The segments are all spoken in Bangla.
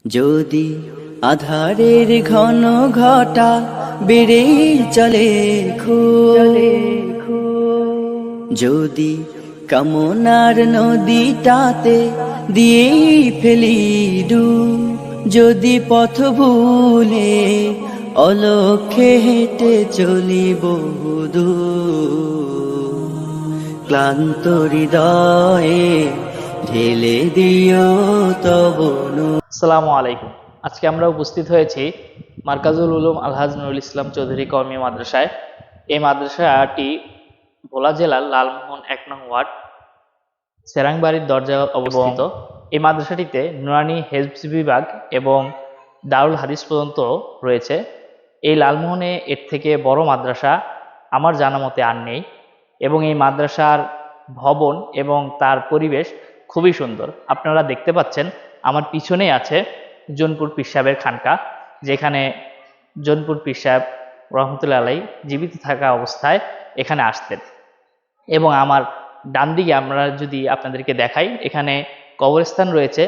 যদি আধারের ঘন ঘটা বেড়ে চলে যদি কামনার নদীটাতে দিয়ে ফেলি ডুব, যদি পথ ভুলে অলক্ষ্যে হেঁটে চলি বহুদূর, ক্লান্ত হৃদয়ে ঢেলে দিও তব নূর। আসসালামু আলাইকুম। আজকে আমরা উপস্থিত হয়েছি মার্কাজুল উলুম আলহাজ নুরুল ইসলাম চৌধুরী কওমি মাদ্রাসায়। এই মাদ্রাসাটি ভোলা জেলার লালমোহন ১ নং ওয়ার্ড সেরাংবাড়ির দরজা অবস্থিত। এই মাদ্রাসাটিতে নুরানি হেফজ বিভাগ এবং দারুল হাদিস পর্যন্ত রয়েছে। এই লালমোহনে এর থেকে বড় মাদ্রাসা আমার জানা মতে আর নেই, এবং এই মাদ্রাসার ভবন এবং তার পরিবেশ খুবই সুন্দর। আপনারা দেখতে পাচ্ছেন আমার পিছনেই আছে জোনপুর পীর সাহেবের খানকা, যেখানে জোনপুর পীর সাহেব রহমতুল্লাহ আলাইহি জীবিত থাকা অবস্থায় এখানে আসতেন। এবং আমার ডান দিকে আমরা যদি আপনাদেরকে দেখাই, এখানে কবরস্থান রয়েছে,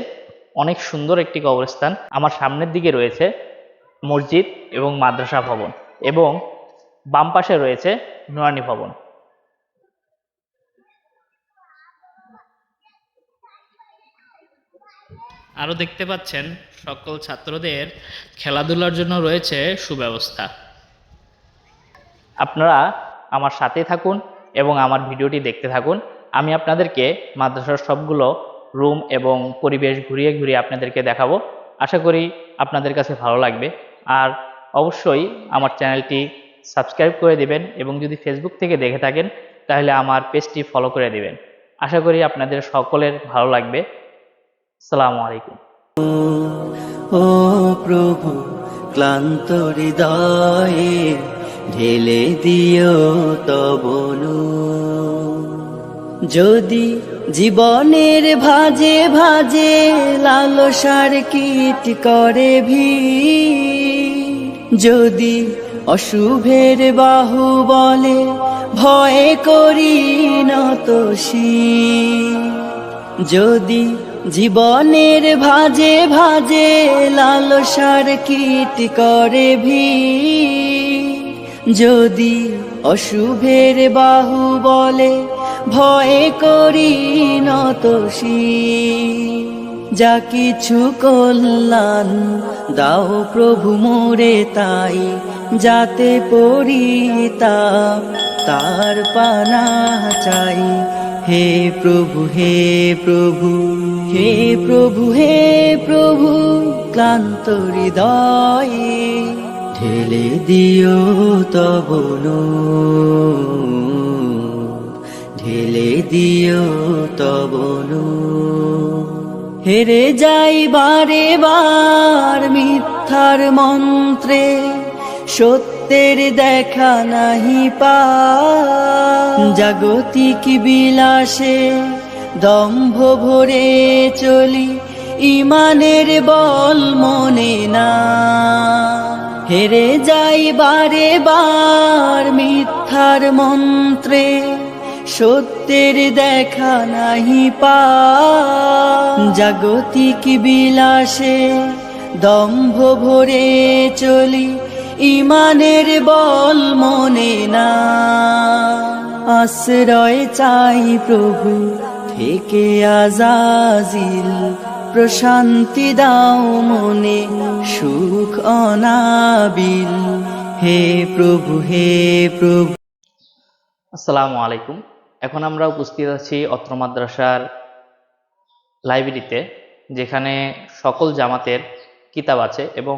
অনেক সুন্দর একটি কবরস্থান। আমার সামনের দিকে রয়েছে মসজিদ এবং মাদ্রাসা ভবন, এবং বাম পাশে রয়েছে নুরানি ভবন। আরও দেখতে পাচ্ছেন সকল ছাত্রদের খেলাধুলার জন্য রয়েছে সুব্যবস্থা। আপনারা আমার সাথে থাকুন এবং আমার ভিডিওটি দেখতে থাকুন। আমি আপনাদেরকে মাদ্রাসার সবগুলো রুম এবং পরিবেশ ঘুরিয়ে ঘুরিয়ে আপনাদেরকে দেখাবো। আশা করি আপনাদের কাছে ভালো লাগবে। আর অবশ্যই আমার চ্যানেলটি সাবস্ক্রাইব করে দিবেন, এবং যদি ফেসবুক থেকে দেখে থাকেন তাহলে আমার পেজটি ফলো করে দিবেন। আশা করি আপনাদের সকলের ভালো লাগবে। আসসালামু আলাইকুম। ও প্রভু, ক্লান্ত হৃদয়ে ঢেলে দিও তব নূর। যদি জীবনের ভাজে ভাজে লালসার কীট করে ভিড়, যদি অশুভের বাহু বলে ভয় করি নত শির, যদি জীবনের ভাজে ভাজে লালসার কীট করে ভিড়, যদি অশুভের বাহু বলে ভয় করি নত শির, যা কিছু কল্যাণ দাও প্রভু মোরে তাই, যাতে পরিতাপ তার পানা চাই। হে প্রভু, হে প্রভু, হে প্রভু, হে প্রভু, ক্লান্ত হৃদয়ে ঢেলে দিও তব নূর, ঢেলে দিও তব নূর। হেরে যাই বারে বার মিথ্যার মন্ত্রে, সত্যের দেখা নাহি পাই, জাগতিক বিলাসে দম্ভ ভরে চলি, ইমানের বল মনে না। হেরে যাই বারে বার মিথ্যার মন্ত্রে, সত্যের দেখা নাহি পাই, জাগতিক বিলাসে দম্ভ ভরে চলি, ইমানের বল মনে না। আশ্রয় চাই প্রভু থেকে আজাজিল, প্রশান্তি দাও মনে সুখ অনাবিল। হে প্রভু, হে প্রভু। আসসালামু আলাইকুম। এখন আমরা উপস্থিত আছি অত্র মাদ্রাসার লাইব্রেরিতে, যেখানে সকল জামাতের কিতাব আছে, এবং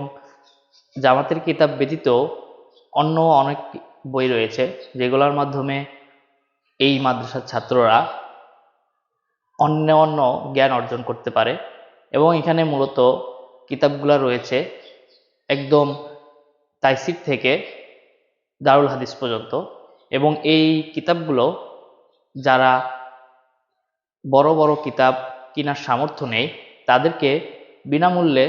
জামাতের কিতাব ব্যতীত অন্য অনেক বই রয়েছে, যেগুলোর মাধ্যমে এই মাদ্রাসার ছাত্ররা অন্য অন্য জ্ঞান অর্জন করতে পারে। এবং এখানে মূলত কিতাবগুলো রয়েছে একদম তাইসির থেকে দারুল হাদিস পর্যন্ত, এবং এই কিতাবগুলো যারা বড় বড় কিতাব কেনার সামর্থ্য নেই তাদেরকে বিনামূল্যে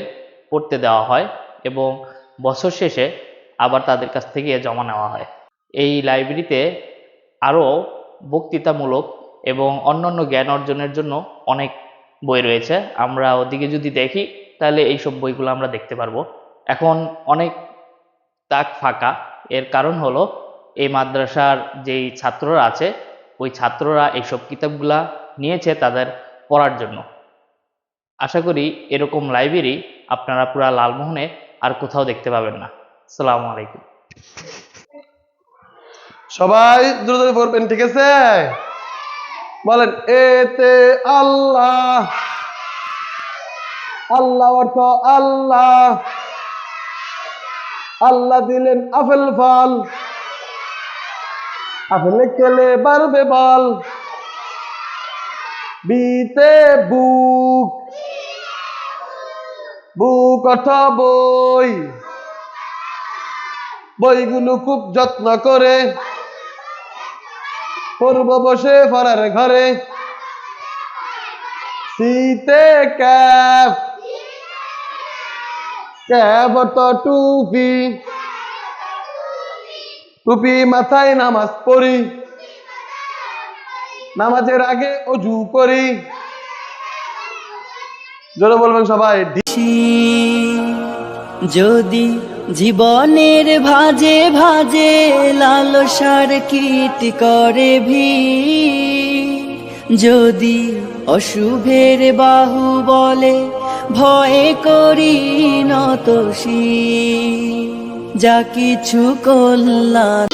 পড়তে দেওয়া হয়, এবং বছর শেষে আবার তাদের কাছ থেকে জমা নেওয়া হয়। এই লাইব্রেরিতে আরও বক্তৃতামূলক এবং অন্যান্য জ্ঞান অর্জনের জন্য অনেক বই রয়েছে। আমরা ওদিকে যদি দেখি তাহলে এইসব বইগুলো আমরা দেখতে পারবো। এখন অনেক তাক ফাঁকা, এর কারণ হলো এই মাদ্রাসার যেই ছাত্ররা আছে ওই ছাত্ররা এইসব কিতাবগুলা নিয়েছে তাদের পড়ার জন্য। আশা করি এরকম লাইব্রেরি আপনারা পুরা লালমোহনে আর কোথাও দেখতে পাবেন না। আসসালামু আলাইকুম। সবাই দ্রুত পড়বেন, ঠিক আছে? বলেন এতে আল্লাহ। আল্লাহ অর্থ আল্লাহ। আল্লাহ দিলেন আপেল ফল, আপেলে খেলে বাড়বে বল। বিতে বুক, বুক অর্থ বই, বইগুলো খুব যত্ন করে পড়ব বসে পড়ার ঘরে। সিতে ক্যাপ, ক্যাপ অর্থ টুপি, টুপি মাথায় নামাজ পড়ি, নামাজের আগে অজু করি। জোরে বলবেন সবাই। যদি জীবনের ভাজে ভাজে লালসার কীট করে যদি অশুভের বাহু বলে ভয়ে করি নত যা কিছু কল্যাণ।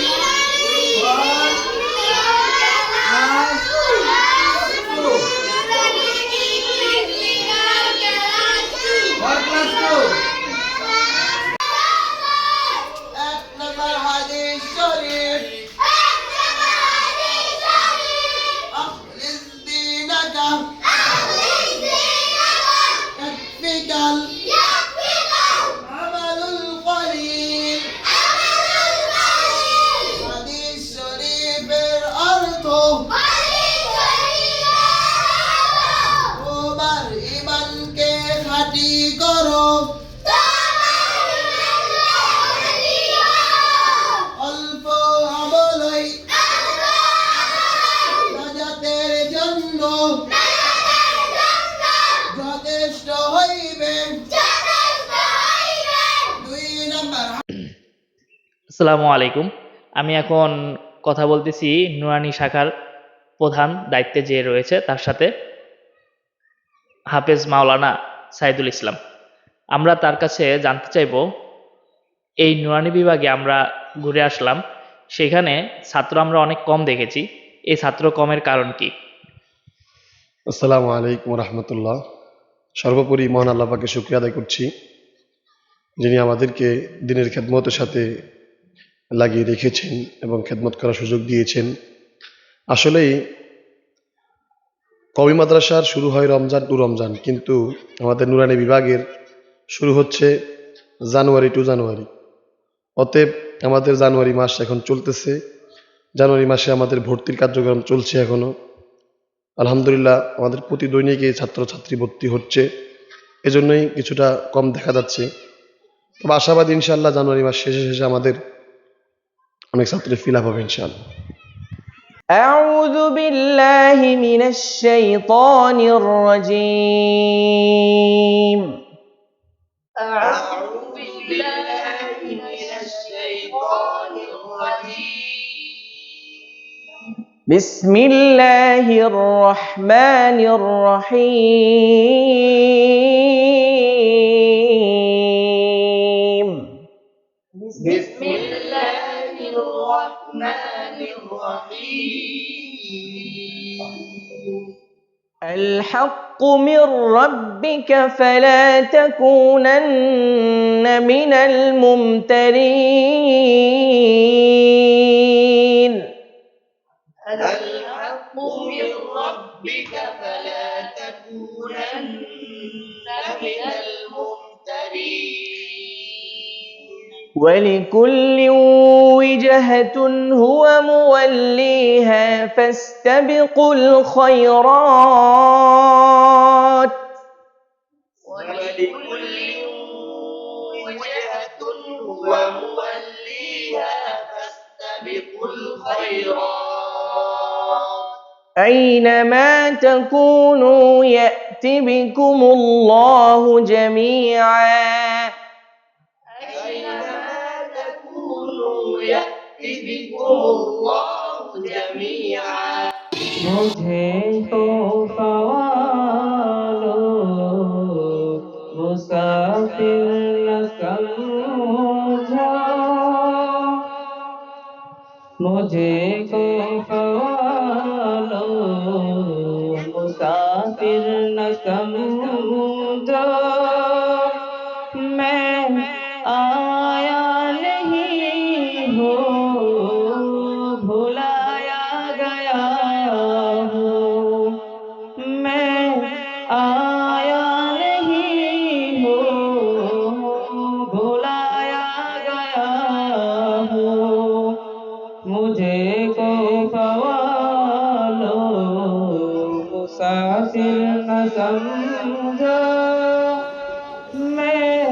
আসসালামু আলাইকুম। আমি এখন কথা বলতেছি নুরানি শাখার প্রধান দায়িত্বে যে রয়েছে তার সাথে, হাফেজ মাওলানা সাইদুল ইসলাম। আমরা তার কাছে জানতে চাইব এই নুরানি বিভাগে আমরা ঘুরে আসলাম, সেখানে ছাত্র আমরা অনেক কম দেখেছি, এই ছাত্র কমের কারণ কি? আসসালামু আলাইকুম রহমতুল্লাহ। সর্বোপরি মহান আল্লাহ পাকে শুকরিয়া আদায় করছি, যিনি আমাদেরকে দিনের খেদমতের সাথে লাগিয়ে রেখেছেন এবং খেদমত করার সুযোগ দিয়েছেন। আসলেই কওমি মাদ্রাসার শুরু হয় রমজান টু রমজান, কিন্তু আমাদের নুরানি বিভাগের শুরু হচ্ছে জানুয়ারি টু জানুয়ারি। অতএব আমাদের জানুয়ারি মাস এখন চলতেছে, জানুয়ারি মাসে আমাদের ভর্তির কার্যক্রম চলছে এখনো। আলহামদুলিল্লাহ আমাদের প্রতি দৈনিকে ছাত্রছাত্রী ভর্তি হচ্ছে, এজন্যই কিছুটা কম দেখা যাচ্ছে। তবে আশাবাদী ইনশাআল্লাহ জানুয়ারি মাস শেষে শেষে আমাদের অনেক ছাত্রের ফিল আপ হবে ইনশাআল্লাহ। أعوذ بالله من الشيطان الرجيم. أعوذ بالله من الشيطان الرجيم. بسم الله الرحمن الرحيم. بسم الله الرحمن الرحيم. الحق من ربك فلا تكونن من الممترين. الحق من ربك فلا تكونن من الممترين. ولكل وجهة هو موليها فاستبقوا الخيرات. ولكل وجهة هو موليها فاستبقوا الخيرات. أينما تكونوا يأت يأت بكم الله جميعا أينما تكونوا يأت بكم الله جميعا مجھے تو سوالو مسافر نہ سمجھا مجھے کو سوالو مسافر نہ سمجھا میں آیا نہیں ہوں بھلایا گیا ہوں میں آیا نہیں ہوں بھلایا گیا ہوں مجھے کو سوالو مسافر نہ سمجھا میں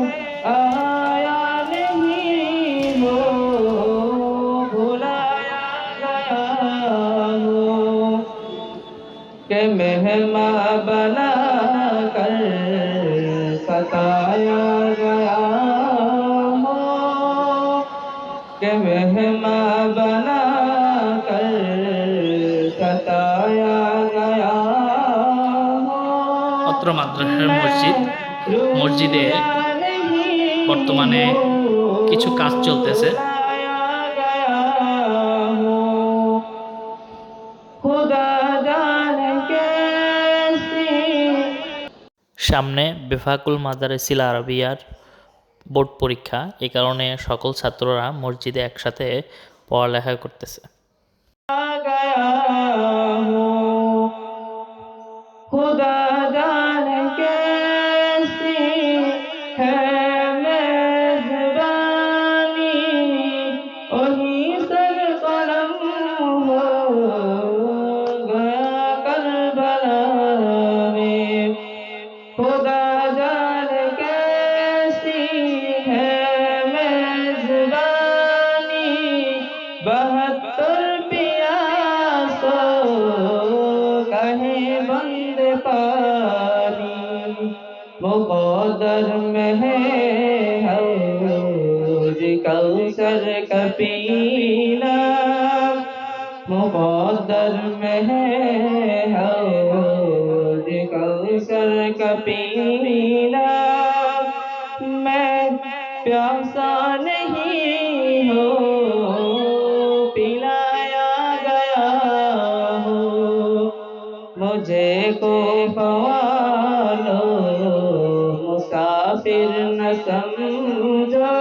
آیا نہیں ہوں بھلایا گیا ہوں کہ مہماں بنا کر ستایا گیا ہوں کہ مہماں بنا کر ستایا گیا অত্র মাদ্রাসার মসজিদে বর্তমানে কিছু কাজ চলতেছে। সামনে বেফাকুল মাদারিসিল আরবিয়ার বোর্ড পরীক্ষা, এই কারণে সকল ছাত্ররা মসজিদে একসাথে পড়ালেখা করতেছে। خدا جانے کیسی ہے میزبانی وہی سر قلم ہو گیا کربلا میں خدا جانے کیسی ہے میزبانی 72 پیاسوں کہیں بند پانی مقدر میں ہے حوض کوثر کا پینا مقدر میں ہے حوض کوثر کا پینا میں پیاسا نہیں ہوں پلایا گیا ہوں مجھے کو سوالو مسافر نہ سمجھو